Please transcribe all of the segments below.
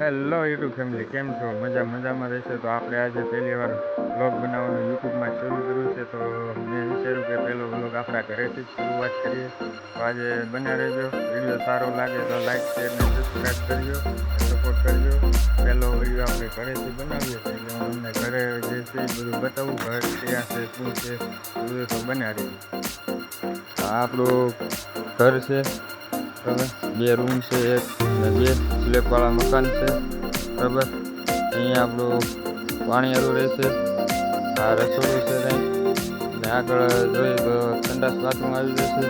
Hello YouTube family, કેમ છો? મજામાં રહેશે. તો આપણે આજે પહેલી વાર વ્લોગ બનાવવાનું યુટ્યુબમાં શરૂ કર્યું છે. તો મેં વિચાર્યું કે પહેલો વ્લોગ આપણા ઘરેથી જ શરૂઆત કરીએ. તો આજે બન્યા રહેજો. વિડીયો સારો લાગે તો લાઈક શેર ને સબસ્ક્રાઈબ કરજો, સપોર્ટ કરજો. પહેલો વિડીયો આપણે ઘરેથી બનાવીએ છીએ એટલે હું તમને ઘરે જે છે એ બધું બતાવું. ઘર ક્યાં છે, શું છે, બધું તો બન્યા રહેજો. આપણું ઘર છે, બરાબર. 2 રૂમ છે, 1 ને 2 સ્લેબવાળા મકાન છે, બરાબર. અહીંયા આપણું પાણીયારું રહેશે. આ રસોડું છે કંઈક, ને આગળ જોઈએ તો સંડાસ બાથરૂમ આવી જશે.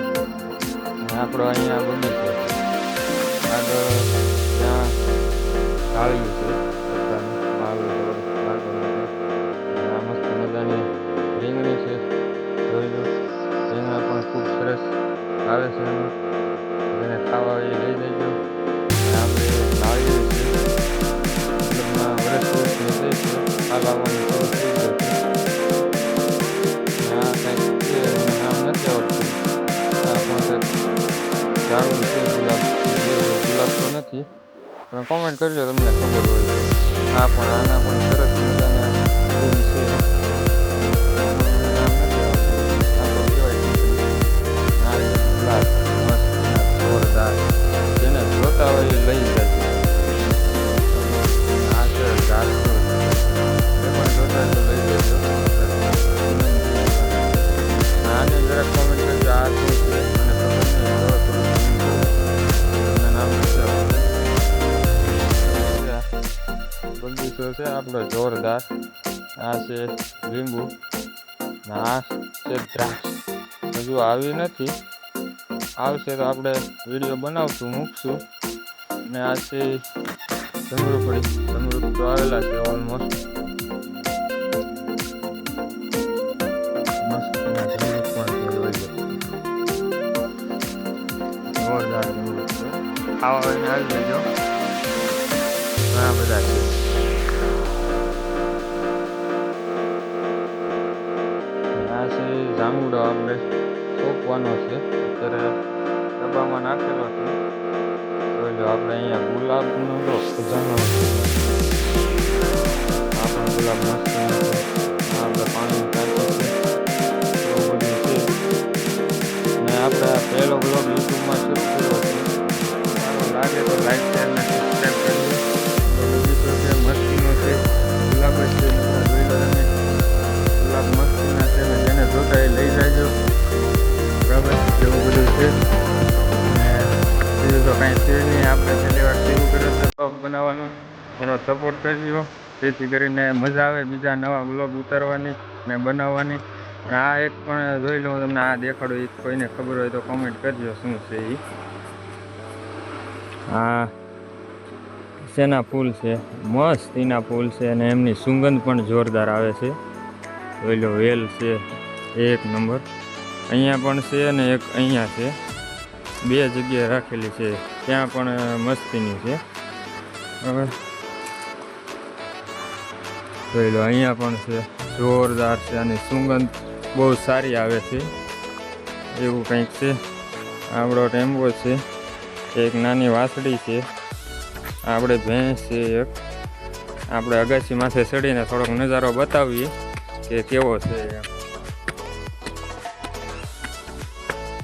ને આપણો અહીંયા બગીચો છે, આગળ ત્યાં ઢાળિયું છે, આ મસ્ત મજાની રીંગણી છે, જોઈ લો. રીંગણા પણ ખૂબ સરસ આવે છે એમાં, જેને ખાવા એ લઈ દેજો. આપણે ઢાળિયું છે, મતલબમાં વર્ષની થઈ છે, હાલ આવવાનું શરૂ થઈ ગયું છે. આ કંઈક છે, એનું નામ નથી આવડતું. આ પણ કંઈક ઝાડવું છે, ગુલાબ તો નથી, પણ કોમેન્ટ કરજો તમને ખબર હોય. આ પણ આના પણ સરસ મજાના ફૂલ છે. જોરદાર, જેને જોતા હોય એ લઈ જશે. આ છે ઝાડવું, એ પણ જોતા તો લઈ જજો. આને જરાક કોમેન્ટ કરજો આ શું છે, મને ખબર નહીં. તમને નામ નથી આવડતું. બગીચો છે આપણો જોરદાર. આ છે લીંબુ, આ છે દ્રાક્ષ. હજુ આવી નથી, આવશે તો આપણે વિડીયો બનાવશું, મૂકશું. ને આ છે જમરૂખ તો આવેલા છે ઓલમોસ્ટ. મસ્ત જમરૂખ પણ જોરદાર જમરૂખ છે. ખાવા વાળીને આવી જજો. ઘણા બધા છે. આ છે જાંબુડો, આપણે સોંપવાનો છે. અત્યારે ડબ્બામાં નાખેલો છે. જોઈ લો, આપણે અહીંયા ગુલાબનો ખજાનો છે. આ પણ ગુલાબ મસ્ત છે. આપણે પાણી ટાંકી છે, એવું બધું છે. ને આપણે આ પહેલો બ્લોગ યુટ્યુબમાં શરૂ કર્યો છે. સારો લાગે તો લાઈક શેર ને સબસ્ક્રાઈબ કરજો. બગીચો છે, મસ્તીનો છે, ગુલાબ જ છે. જોઈ લો તમે, ગુલાબ મસ્તીના છે ને જેને જોતા એ લઈ જાયજો, બરાબર. એવું બધું છે. અને બીજું તો કાંઈ છે નહીં. આપણે છેલ્લી વાર શરૂ કર્યો છે બ્લોગ બનાવવાનો, એનો સપોર્ટ કરજો, જેથી કરીને મજા આવે બીજા નવા બ્લોગ ઉતારવાની ને બનાવવાની. આ એક પણ જોઈ લો, તમને આ દેખાડો, એ કોઈને ખબર હોય તો કોમેન્ટ કરજો શું છે એ. આ શેના ફૂલ છે, મસ્ત એના ફૂલ છે, અને એમની સુગંધ પણ જોરદાર આવે છે. જોઈ લો, વેલ છે 1 નંબર. અહીંયા પણ છે અને એક અહીંયા છે, 2 જગ્યાએ રાખેલી છે. ત્યાં પણ મસ્તીની છે, બરાબર. જોઈ લો, અહીંયા પણ છે, જોરદાર છે. અને સુગંધ બહુ સારી આવે છે, એવું કંઈક છે. આપણો ટેમ્પો છે, એક નાની વાસળી છે, આપણે ભેંસ છે એક. આપણે અગાસી માથે ચડીને થોડોક નજારો બતાવીએ કે કેવો છે એમ.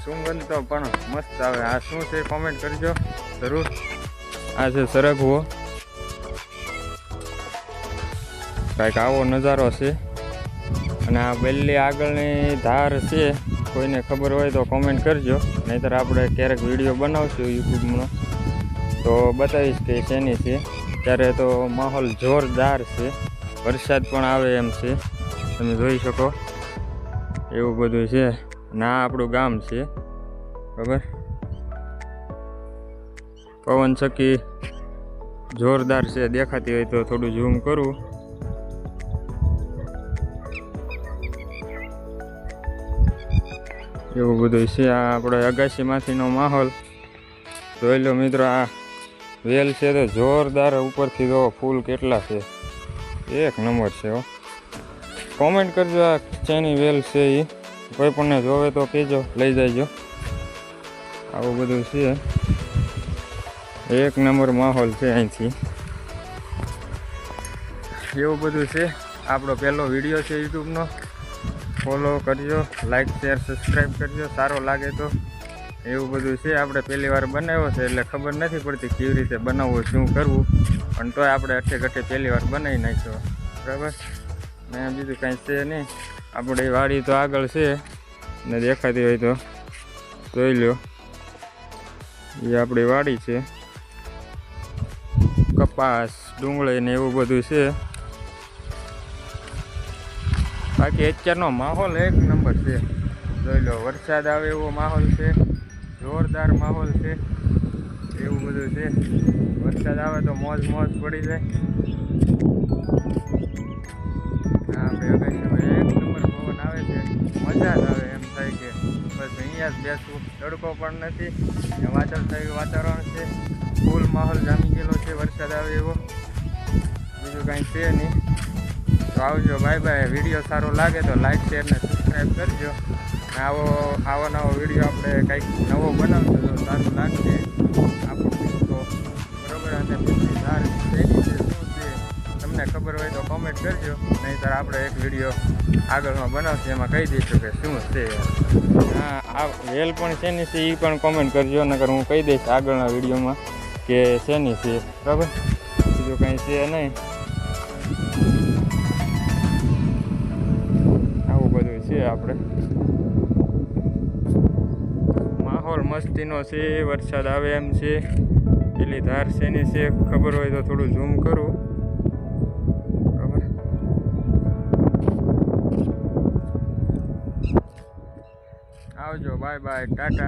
સુગંધ તો પણ મસ્ત આવે. આ શું છે કોમેન્ટ કરજો જરૂર. આ છે સરગવો, કાંઈક આવો નજારો છે. અને આ બેલી આગળની ધાર છે, કોઈને ખબર હોય તો કોમેન્ટ કરજો, નહીંતર આપણે ક્યારેક વિડીયો બનાવશું યુટ્યુબમાં તો બતાવીશ કે શેની છે. ત્યારે તો માહોલ જોરદાર છે, વરસાદ પણ આવે એમ છે, તમે જોઈ શકો. એવું બધું છે. ના આપણું ગામ છે, બરાબર. પવન ચક્કી જોરદાર છે, દેખાતી હોય તો થોડું ઝૂમ કરું. એવું બધું છે. આ આપણે અગાસીમાંથીનો માહોલ જોઈ લો મિત્રો. આ વેલ છે તો જોરદાર, ઉપરથી જો ફૂલ કેટલા છે, 1 નંબર છે. કોમેન્ટ કરજો આ શેની વેલ છે એ. કોઈ પણને જોવે તો કહેજો, લઈ જજો. આવું બધું છે, 1 નંબર માહોલ છે અહીંથી. એવું બધું છે. આપણો પહેલો વિડીયો છે યુટ્યુબનો. ફોલો કરજો, લાઈક શેર સબસ્ક્રાઈબ કરજો, સારો લાગે તો. એવું બધું છે. આપણે પહેલી વાર બનાવ્યો છે એટલે ખબર નથી પડતી કેવી રીતે બનાવવું, શું કરવું, પણ તોય આપણે અઠે ઘટે પહેલી વાર બનાવી નાખ્યો. બરાબર ને બીજું કાંઈ છે નહીં. આપણી વાડી તો આગળ છે ને દેખાતી હોય તો જોઈ લો. એ આપણી વાડી છે. કપાસ, ડુંગળી ને એવું બધું છે. બાકી અત્યારનો માહોલ એક નંબર છે. જોઈ લો, વરસાદ આવે એવો માહોલ છે, જોરદાર માહોલ છે. એવું બધું છે. વરસાદ આવે તો મોજ પડી જાય. આપણે અગાશીમાં એક નંબર પવન આવે છે, મજા જ આવે. એમ થાય કે બસ અહીંયા જ બેસવું. તડકો પણ નથી, વાદળછાયું વાતાવરણ છે. ફૂલ માહોલ જામી ગયેલો છે વરસાદ આવે એવો. બીજું કાંઈ છે નહીં. તો આવજો, બાય બાય. વિડીયો સારો લાગે તો લાઈક શેર ને સબસ્ક્રાઈબ કરજો. આવો નવો વિડીયો આપણે કંઈક નવો બનાવશું તો સારું લાગશે આપણું તો. બરાબર. અને પછી ધાર શેની છે, શું છે, તમને ખબર હોય તો કોમેન્ટ કરજો. નહીંતર આપણે એક વિડીયો આગળમાં બનાવશું, એમાં કહી દઈશું કે શું છે. હા, આ વેલ પણ શેની છે એ પણ કોમેન્ટ કરજો, નકર હું કહી દઈશ આગળના વિડીયોમાં કે શેની છે. બરાબર. બીજું કંઈ છે નહીં. આવું બધું છે. આપણે માહોલ મસ્તીનો છે. વરસાદ આવે એમ છે. પેલી ધાર શેની છે ખબર હોય તો થોડું ઝૂમ કરું. બરાબર. આવજો, બાય બાય, ટાટા.